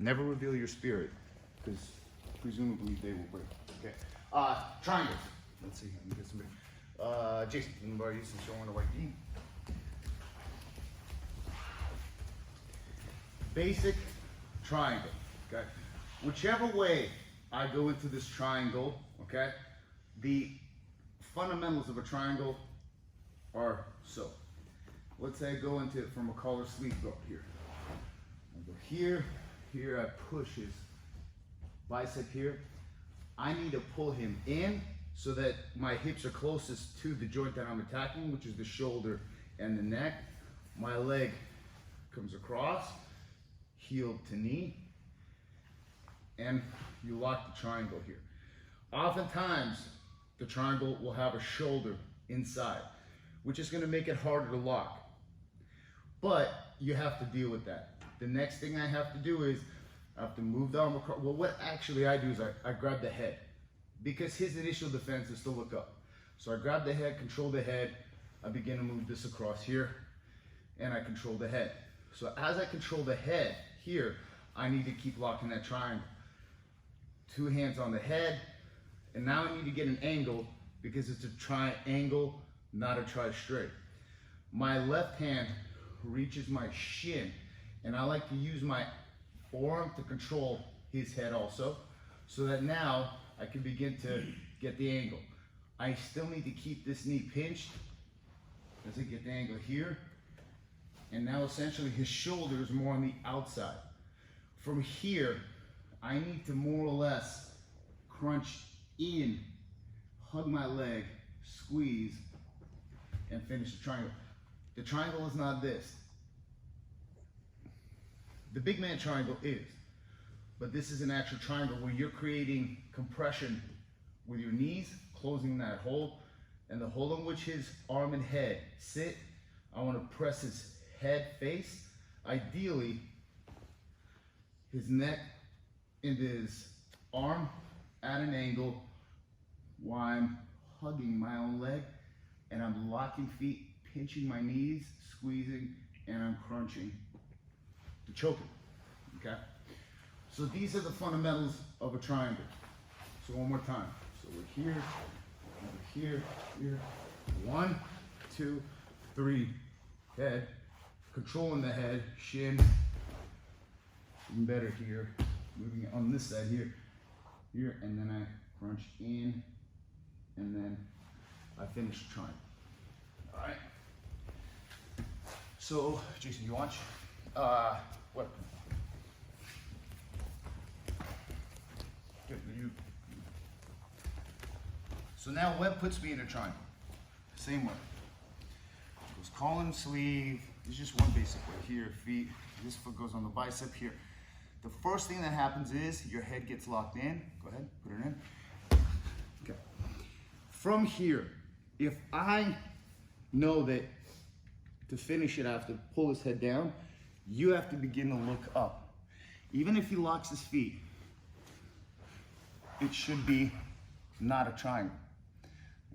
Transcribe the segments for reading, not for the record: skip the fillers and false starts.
Never reveal your spirit, because presumably they will break. Okay. Triangles. Let's see. Let me get somebody. Jason, you can borrow you since you're on the white beam. Basic triangle. Okay. Whichever way I go into this triangle, okay, the fundamentals of a triangle are so. Let's say I go into it from a collar sleeve go up here. I go here. Here I push his bicep here. I need to pull him in so that my hips are closest to the joint that I'm attacking, which is the shoulder and the neck. My leg comes across, heel to knee, and you lock the triangle here. Oftentimes, the triangle will have a shoulder inside, which is going to make it harder to lock. But you have to deal with that. The next thing I have to do is I have to move the arm across. Well, what actually I do is I grab the head, because his initial defense is to look up. So I grab the head, control the head. I begin to move this across here, and I control the head. So as I control the head here, I need to keep locking that triangle. 2 hands on the head, and now I need to get an angle because it's a triangle, not a tri-straight. My left hand reaches my shin, and I like to use my forearm to control his head also, so that now I can begin to get the angle. I still need to keep this knee pinched as I get the angle here, and now essentially his shoulder is more on the outside. From here, I need to more or less crunch in, hug my leg, squeeze, and finish the triangle. The triangle is not this. The big man triangle is, but this is an actual triangle where you're creating compression with your knees, closing that hole, and the hole in which his arm and head sit. I want to press his head face, ideally his neck and his arm at an angle while I'm hugging my own leg, and I'm locking feet, pinching my knees, squeezing, and I'm crunching to choke it, okay? So these are the fundamentals of a triangle. So one more time. So we're here, here, here. 1, 2, 3, head, controlling the head, shin, even better here, moving it on this side here, here, and then I crunch in, and then I finish the triangle. All right. So, Jason, you watch? What? Good. You. So now Webb puts me in a triangle. Same way. Goes collar sleeve. There's just one basic way. Here, feet. This foot goes on the bicep here. The first thing that happens is your head gets locked in. Go ahead, put it in. Okay. From here, if I know that to finish it, I have to pull his head down, you have to begin to look up. Even if he locks his feet, it should be not a triangle,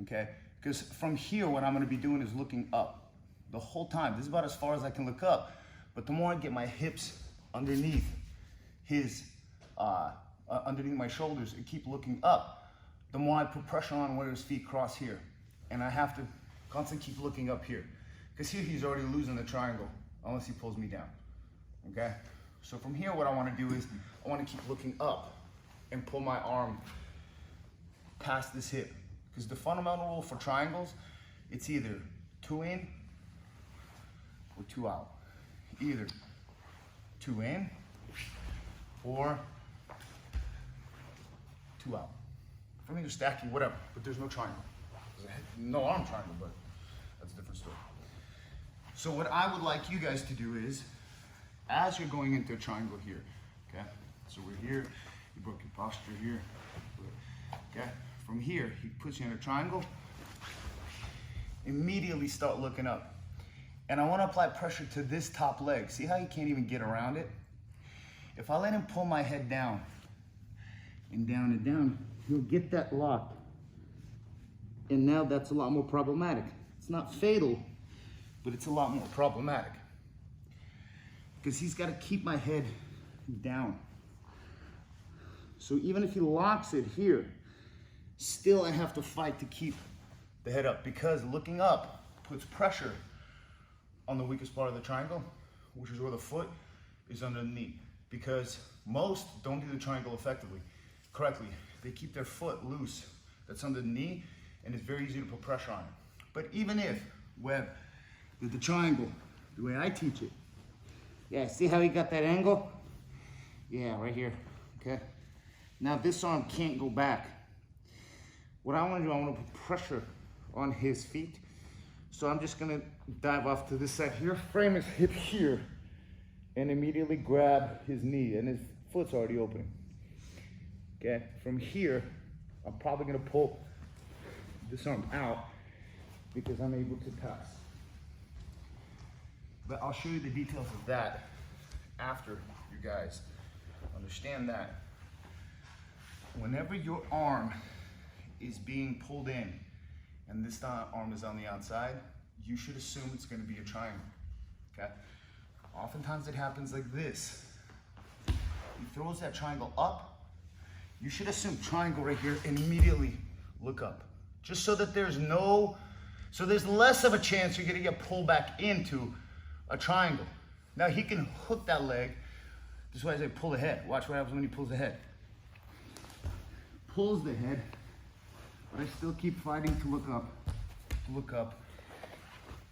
okay? Because from here, what I'm gonna be doing is looking up the whole time. This is about as far as I can look up, but the more I get my hips underneath his, underneath my shoulders and keep looking up, the more I put pressure on where his feet cross here. And I have to constantly keep looking up here. Because here he's already losing the triangle unless he pulls me down, okay? So from here, what I wanna do is I wanna keep looking up and pull my arm past this hip. Because the fundamental rule for triangles, it's either 2 in or 2 out. Either 2 in or 2 out. For me, you're stacking, whatever, but there's no triangle. There's no arm triangle, but that's a different story. So what I would like you guys to do is, as you're going into a triangle here, okay? So we're here, you broke your posture here, okay? From here, he puts you in a triangle, immediately start looking up. And I wanna apply pressure to this top leg. See how he can't even get around it? If I let him pull my head down, and down, he'll get that lock. And now that's a lot more problematic. It's not fatal, but it's a lot more problematic. Because he's got to keep my head down. So even if he locks it here, still I have to fight to keep the head up, because looking up puts pressure on the weakest part of the triangle, which is where the foot is under the knee. Because most don't do the triangle correctly. They keep their foot loose, that's under the knee, and it's very easy to put pressure on it. But even if Webb did the triangle the way I teach it, yeah, see how he got that angle? Yeah, right here, okay? Now this arm can't go back. What I wanna do, I wanna put pressure on his feet. So I'm just gonna dive off to this side here, frame his hip here, and immediately grab his knee, and his foot's already open. Okay, from here, I'm probably gonna pull this arm out because I'm able to pass. But I'll show you the details of that after you guys understand that whenever your arm is being pulled in and this arm is on the outside, you should assume it's going to be a triangle, okay? Oftentimes it happens like this. He throws that triangle up, you should assume triangle right here and immediately look up. Just so that there's less of a chance you're going to get pulled back into a triangle. Now he can hook that leg. This is why I say pull the head. Watch what happens when he pulls the head. Pulls the head, but I still keep fighting to look up,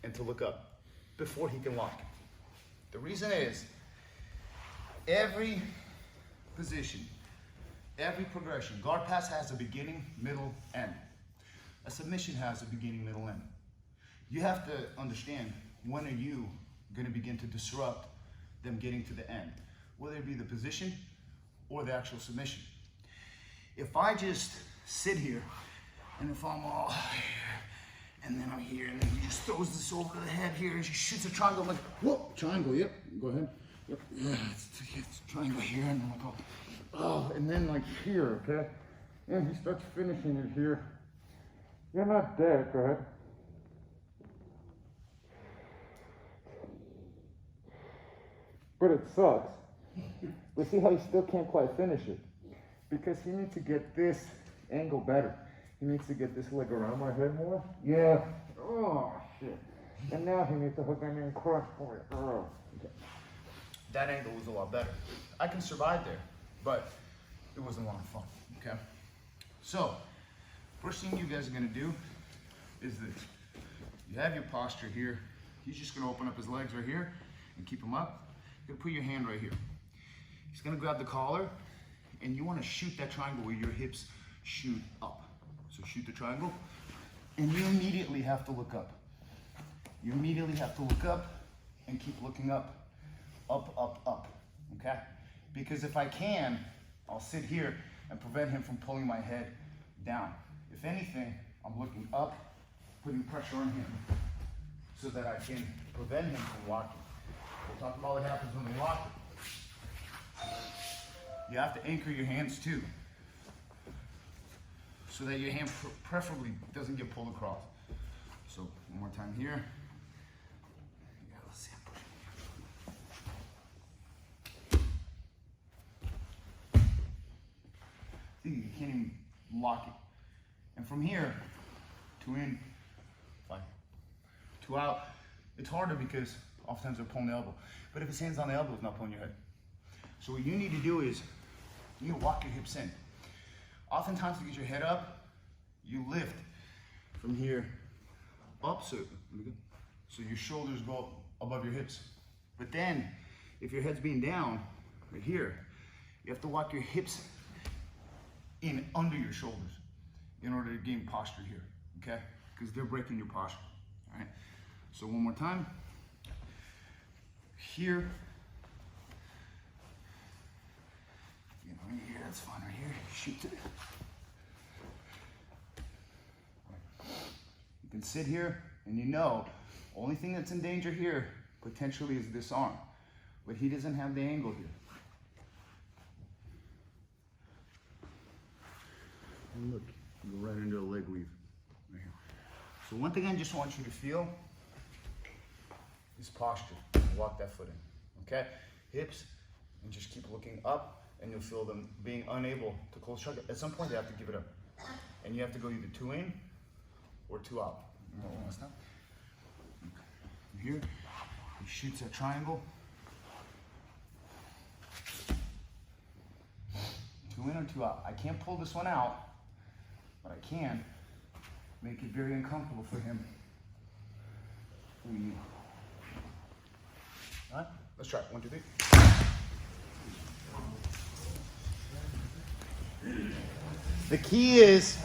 and to look up before he can lock it. The reason is, every position, every progression, guard pass has a beginning, middle, end. A submission has a beginning, middle, end. You have to understand, when are you going to begin to disrupt them getting to the end, whether it be the position or the actual submission. If I just sit here, and if I'm all here, and then I'm here, and then he just throws this over the head here, and she shoots a triangle, I'm like, whoa, triangle, yep, go ahead. Yep, yeah, it's a triangle here, and I'm like, oh, and then like here, okay? And he starts finishing it here. You're not dead, go ahead. But it sucks. But see how he still can't quite finish it? Because he needs to get this angle better. He needs to get this leg around my head more. Yeah. Oh, shit. And now he needs to hook that in cross for it. Oh. Okay. That angle was a lot better. I can survive there, but it wasn't a lot of fun, okay? So, first thing you guys are gonna do is this. You have your posture here. He's just gonna open up his legs right here and keep them up. You're gonna put your hand right here. He's gonna grab the collar, and you wanna shoot that triangle where your hips shoot up. So shoot the triangle, and you immediately have to look up. You immediately have to look up and keep looking up, up, okay? Because if I can, I'll sit here and prevent him from pulling my head down. If anything, I'm looking up, putting pressure on him so that I can prevent him from locking. We'll talk about what happens when we lock it. You have to anchor your hands too, so that your hand preferably doesn't get pulled across. So one more time here. Yeah, let's see. See, you can't even lock it. And from here to in, fine. To out, it's harder because oftentimes they're pulling the elbow. But if his hand's on the elbow, it's not pulling your head. So what you need to do is, you need to walk your hips in. Oftentimes to get your head up, you lift from here up, so your shoulders go above your hips. But then, if your head's being down, right here, you have to walk your hips in under your shoulders in order to gain posture here, okay? Because they're breaking your posture, all right? So one more time. Here, right here, that's fine, right here, shoot it. You can sit here, and you know, only thing that's in danger here, potentially, is this arm. But he doesn't have the angle here. And look, go right into a leg weave, right here. So one thing I just want you to feel is posture. Walk that foot in, okay? Hips, and just keep looking up and you'll feel them being unable to close shrug. At some point, they have to give it up. And you have to go either 2 in or 2 out. One last time. Here, he shoots that triangle. 2 in or 2 out. I can't pull this one out, but I can make it very uncomfortable for him. All right, let's try it. 1, 2, 3. The key is